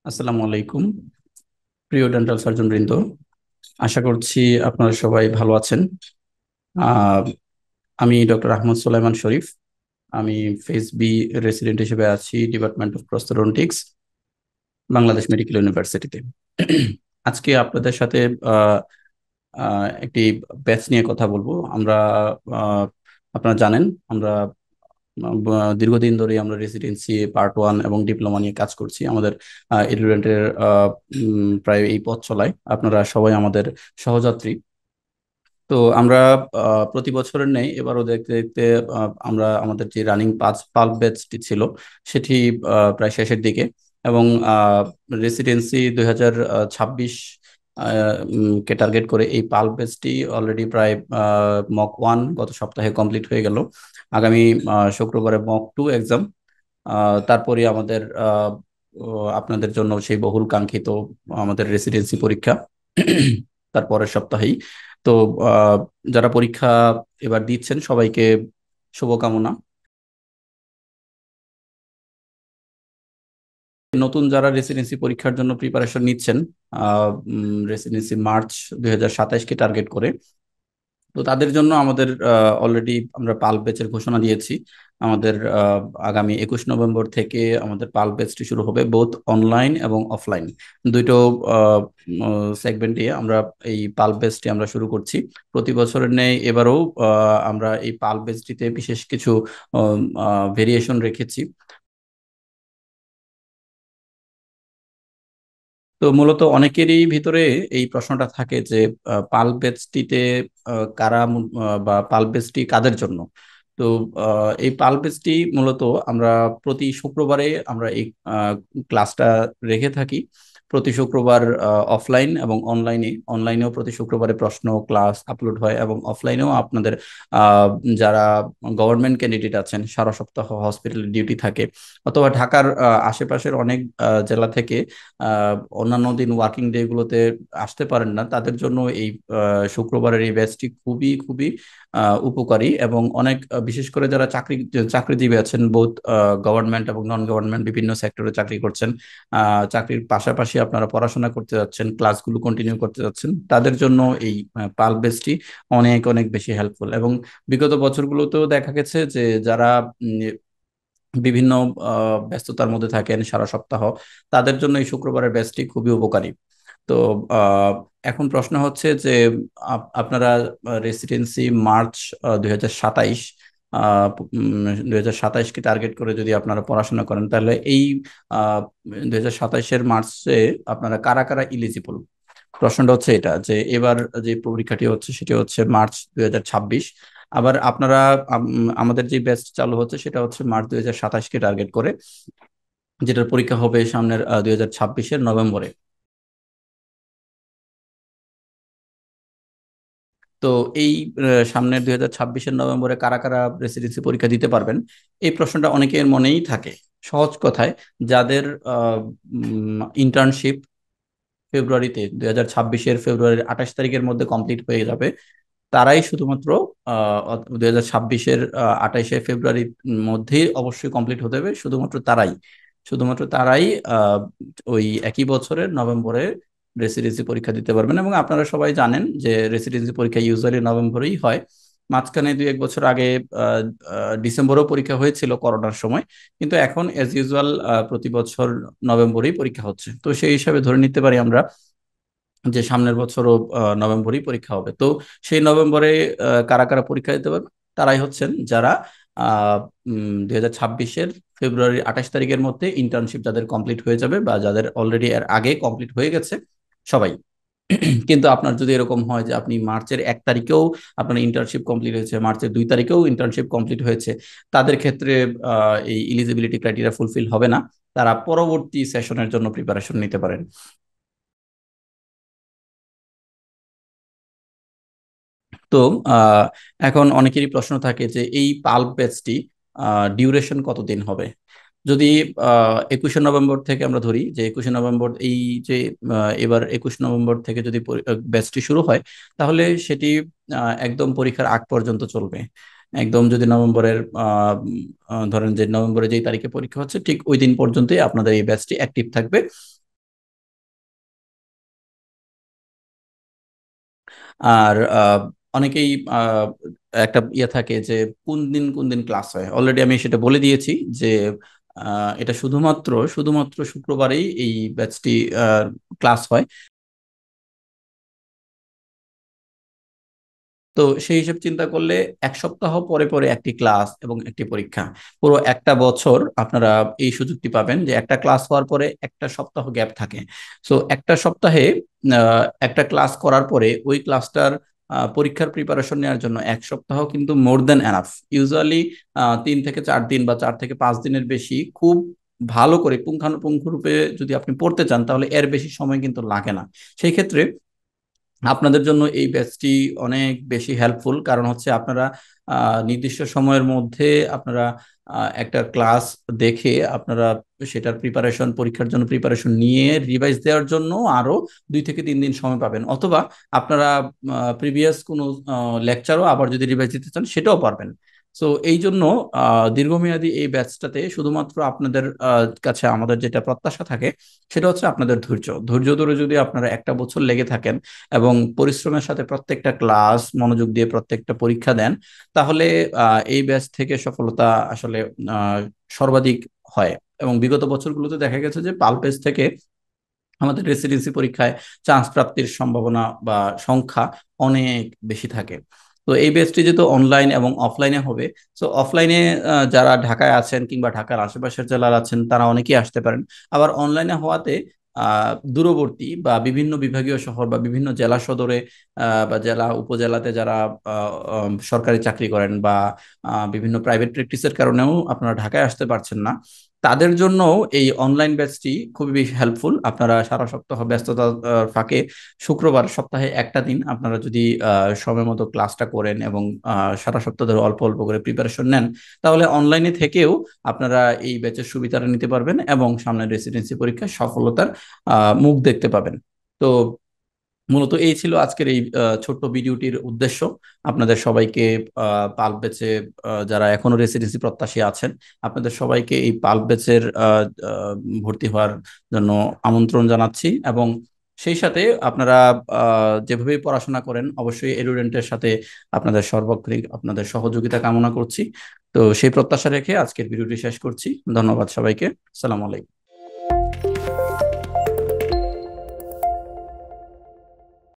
আসসালামু আলাইকুম, প্রিয় ডেন্টাল সার্জন বৃন্দ। আশা করছি আপনারা সবাই ভালো আছেন। আহ, আমি ডক্টর আহমদ সুলাইমান শরীফ। আমি ফেস বি রেসিডেন্ট হিসেবে আছি ডিপার্টমেন্ট অফ প্রস্থেডন্টিক্স, বাংলাদেশ মেডিকেল ইউনিভার্সিটিতে। আজকে আপনাদের সাথে আহ, একটি ব্যাচ নিয়ে কথা বলবো আমরা। আহ, আপনারা জানেন আমরা দীর্ঘদিন ধরে আমরা রেসিডেন্সি পার্ট 1 এবং ডিপ্লোমা নিয়ে কাজ করছি। আমাদের এডুরেন্টের প্রায় এই পথ চলায় আপনারা সবাই আমাদের সহযাত্রী। তো আমরা প্রতি বছরের নেই এবারও দেখতে দেখতে আমরা আমাদের যে রানিং পাল ব্যাচটি ছিল সেটি প্রায় শেষের দিকে, এবং রেসিডেন্সি 2026 কে টার্গেট করে এই পাল ব্যাচটি অলরেডি প্রায় মক 1 গত সপ্তাহে কমপ্লিট হয়ে গেল। আগামী শুক্রবারে মক 2 এক্সাম, তারপরে আমাদের আপনাদের জন্য সেই বহুল কাঙ্ক্ষিত আমাদের রেসিডেন্সি পরীক্ষা তারপরের সপ্তাহেই। তো আহ, যারা পরীক্ষা এবার দিচ্ছেন সবাইকে শুভকামনা। নতুন যারা রেসিডেন্সি পরীক্ষার জন্য প্রিপারেশন নিচ্ছেন, রেসিডেন্সি মার্চ 2027-কে টার্গেট করে, তো তাদের জন্য আমাদের অলরেডি আমরা পাল ব্যাচের ঘোষণা দিয়েছি। আমাদের আগামী 21 নভেম্বর থেকে আমাদের পাল ব্যাচটি শুরু হবে, বোথ অনলাইন এবং অফলাইন দুটো সেগমেন্টে আমরা এই পাল ব্যাচটি আমরা শুরু করছি। প্রতি বছরের ন্যায় এবারও আমরা এই পাল ব্যাচটিতে বিশেষ কিছু ভেরিয়েশন রেখেছি। তো মূলত অনেকেরই ভিতরে এই প্রশ্নটা থাকে যে পাল ব্যাচটিতে কারা বা পাল ব্যাচটি কাদের জন্য। তো এই পাল ব্যাচটি মূলত আমরা প্রতি শুক্রবারে আমরা এই ক্লাসটা রেখে থাকি। প্রতি শুক্রবার অফলাইন এবং অনলাইনেও প্রতি শুক্রবারে প্রশ্ন ক্লাস আপলোড হয়, এবং অফলাইনেও আপনাদের আহ, যারা গভর্নমেন্ট ক্যান্ডিডেট আছেন সারা সপ্তাহ হসপিটালে ডিউটি থাকে, অথবা ঢাকার আশেপাশের অনেক জেলা থেকে অন্যান্য দিন ওয়ার্কিং ডে গুলোতে আসতে পারেন না, তাদের জন্য এই শুক্রবারের এই ব্যাচটি খুবই খুবই উপকারী। এবং অনেক বিশেষ করে যারা চাকরিজীবী আছেন, বোথ গভর্নমেন্ট এবং নন গভর্নমেন্ট বিভিন্ন সেক্টরে চাকরি করছেন, চাকরির পাশাপাশি আপনারা পড়াশোনা করতে যাচ্ছেন, ক্লাসগুলো কন্টিনিউ করতে যাচ্ছেন, তাদের জন্য এই পাল ব্যাচটি অনেক অনেক বেশি হেল্পফুল। এবং বিগত বছরগুলোতেও দেখা গেছে যে যারা বিভিন্ন ব্যস্ততার মধ্যে থাকেন সারা সপ্তাহ, তাদের জন্য এই শুক্রবারের ব্যাচটি খুবই উপকারী। তো আহ, এখন প্রশ্ন হচ্ছে যে আপনারা রেসিডেন্সি মার্চ 2027 2027-কে টার্গেট করে যদি আপনারা পড়াশোনা করেন, তাহলে এই 2027-এর মার্চে আপনারা কারা কারা ইলিজিবল। প্রশ্নটা হচ্ছে এটা যে এবার যে পরীক্ষাটি হচ্ছে সেটি হচ্ছে মার্চ 2026। আবার আপনারা আমাদের যে ব্যাচ চালু হচ্ছে সেটা হচ্ছে মার্চ 2027-কে টার্গেট করে, যেটার পরীক্ষা হবে সামনের 2026-এর নভেম্বরে। তো এই সামনের 2026-এর নভেম্বরে কারা কারা রেসিডেন্সি পরীক্ষা দিতে পারবেন, এই প্রশ্নটা অনেকের মনেই থাকে। সহজ কথায়, যাদের ইন্টার্নশিপ ফেব্রুয়ারির 28 তারিখের মধ্যে কমপ্লিট হয়ে যাবে, তারাই শুধুমাত্র 2026-এর 28শে ফেব্রুয়ারির মধ্যেই অবশ্যই কমপ্লিট হতে হবে। শুধুমাত্র তারাই ওই একই বছরের নভেম্বরে রেসিডেন্সি পরীক্ষা দিতে পারবেন। এবং আপনারা সবাই জানেন যে রেসিডেন্সি পরীক্ষা ইউজুয়ালি নভেম্বরেই হয়। মাঝখানে 2-1 বছর আগে আহ, ডিসেম্বরেও পরীক্ষা হয়েছিল করোনার সময়, কিন্তু এখন এজ ইউজুয়াল প্রতি বছর নভেম্বরেই পরীক্ষা হচ্ছে। তো সেই হিসাবে ধরে নিতে পারি আমরা যে সামনের বছরও নভেম্বরেই পরীক্ষা হবে। তো সেই নভেম্বরে কারা কারা পরীক্ষা দিতে পারবে, তারাই হচ্ছেন যারা 2026-এর ফেব্রুয়ারির 28 তারিখের মধ্যে ইন্টার্নশিপ যাদের কমপ্লিট হয়ে যাবে, বা যাদের অলরেডি এর আগে কমপ্লিট হয়ে গেছে, সবাই। কিন্তু আপনার যদি এরকম হয় যে আপনি মার্চের 1 তারিখেও আপনার ইন্টার্নশিপ কমপ্লিট হয়েছে, মার্চের 2 তারিখেও ইন্টার্নশিপ কমপ্লিট হয়েছে, তাদের ক্ষেত্রে এই ইলিজিবিলিটি ক্রাইটেরিয়া ফুলফিল হবে না। তারা পরবর্তী সেশনের জন্য প্রিপারেশন নিতে পারেন। তো আহ, এখন অনেকেরই প্রশ্ন থাকে যে এই পাল্প ব্যাচটি ডিউরেশন কতদিন হবে। যদি 21শে নভেম্বর থেকে আমরা ধরি যে 21শে নভেম্বর এই যে এবার 21 নভেম্বর থেকে যদি ব্যাচটি শুরু হয়, তাহলে সেটি একদম পরীক্ষার আগ পর্যন্ত চলবে। একদম যদি নভেম্বরের ধরেন যে নভেম্বরে যেই তারিখে পরীক্ষা হচ্ছে ঠিক ওই দিন পর্যন্তই আপনাদের এই ব্যাচটি অ্যাক্টিভ থাকবে। আর অনেকেই একটা ইয়ে থাকে যে কোন দিন ক্লাস হয়। অলরেডি আমি সেটা বলে দিয়েছি যে এটা শুধুমাত্র শুধুমাত্র শুক্রবারেই এই ব্যাচটি ক্লাস হয়। তো সেই হিসেব চিন্তা করলে এক সপ্তাহ পরে পরে একটি ক্লাস এবং একটি পরীক্ষা, পুরো একটা বছর আপনারা এই সুযোগটি পাবেন যে একটা ক্লাস হওয়ার পরে একটা সপ্তাহ গ্যাপ থাকে। সো একটা সপ্তাহে একটা ক্লাস করার পরে ওই ক্লাসটার পরীক্ষার প্রিপারেশন নেওয়ার জন্য এক সপ্তাহ কিন্তু মোর দেন এনাফ। ইউজুয়ালি 3 থেকে 4 দিন বা 4 থেকে 5 দিনের বেশি খুব ভালো করে পুঙ্খানুপুঙ্খ রূপে যদি আপনি পড়তে চান তাহলে এর বেশি সময় কিন্তু লাগে না। সেই ক্ষেত্রে আপনাদের জন্য এই ব্যাচটি অনেক বেশি হেল্পফুল, কারণ হচ্ছে আপনারা নির্দিষ্ট সময়ের মধ্যে আপনারা একটা ক্লাস দেখে আপনারা সেটার প্রিপারেশন, পরীক্ষার জন্য প্রিপারেশন নিয়ে রিভাইজ দেওয়ার জন্য আরো 2 থেকে 3 দিন সময় পাবেন, অথবা আপনারা প্রিভিয়াস কোনো লেকচারও আবার যদি রিভাইজ দিতে চান সেটাও পারবেন। সো এই জন্য দীর্ঘমেয়াদী এই ব্যাচটাতে শুধুমাত্র আপনাদের কাছে আমাদের যেটা প্রত্যাশা থাকে সেটা হচ্ছে আপনাদের ধৈর্য। ধৈর্য ধরে যদি আপনারা একটা বছর লেগে থাকেন এবং পরিশ্রমের সাথে প্রত্যেকটা ক্লাস মনোযোগ দিয়ে প্রত্যেকটা পরীক্ষা দেন, তাহলে এই ব্যাচ থেকে সফলতা আসলে আহ, সর্বাধিক হয়। এবং বিগত বছরগুলোতে দেখা গেছে যে পাল ব্যাচ থেকে আমাদের রেসিডেন্সি পরীক্ষায় চান্স প্রাপ্তির সম্ভাবনা বা সংখ্যা অনেক বেশি থাকে। তো এই ব্যাচটি যেহেতু অনলাইন এবং অফলাইনে হবে, সো অফলাইনে যারা ঢাকায় আছেন কিংবা ঢাকার আশেপাশের জেলার আছেন তারা অনেকেই আসতে পারেন। আবার অনলাইনে হওয়াতে দূরবর্তী বা বিভিন্ন বিভাগীয় শহর বা বিভিন্ন জেলা সদরে বা জেলা উপজেলাতে যারা সরকারি চাকরি করেন বা বিভিন্ন প্রাইভেট প্র্যাকটিসের কারণেও আপনারা ঢাকায় আসতে পারছেন না, তাদের জন্য এই অনলাইন ব্যাচটি খুবই বেশি হেল্পফুল। আপনারা সারা সপ্তাহ ব্যস্ততা ফাঁকে শুক্রবার সপ্তাহে একটা দিন আপনারা যদি সময় মতো ক্লাসটা করেন এবং সারা সপ্তাহ ধরে অল্প অল্প করে প্রিপারেশন নেন, তাহলে অনলাইনে থেকেও আপনারা এই ব্যাচের সুবিধাটা নিতে পারবেন এবং সামনের রেসিডেন্সি পরীক্ষায় সফলতার মুখ দেখতে পাবেন। তো মূলত এই ছিল আজকের এই ছোট্ট ভিডিওটির উদ্দেশ্য। আপনাদের সবাইকে পাল্প ব্যাচে যারা এখনো রেসিডেন্সি প্রত্যাশী আছেন, আপনাদের সবাইকে এই পাল্প ব্যাচের ভর্তি হওয়ার জন্য আমন্ত্রণ জানাচ্ছি। এবং সেই সাথে আপনারা যেভাবে পড়াশোনা করেন অবশ্যই এডুডেন্টের সাথে আপনাদের সর্বক্ষণিক আপনাদের সহযোগিতা কামনা করছি। তো সেই প্রত্যাশা রেখে আজকের ভিডিওটি শেষ করছি। ধন্যবাদ সবাইকে। আসসালামু আলাইকুম।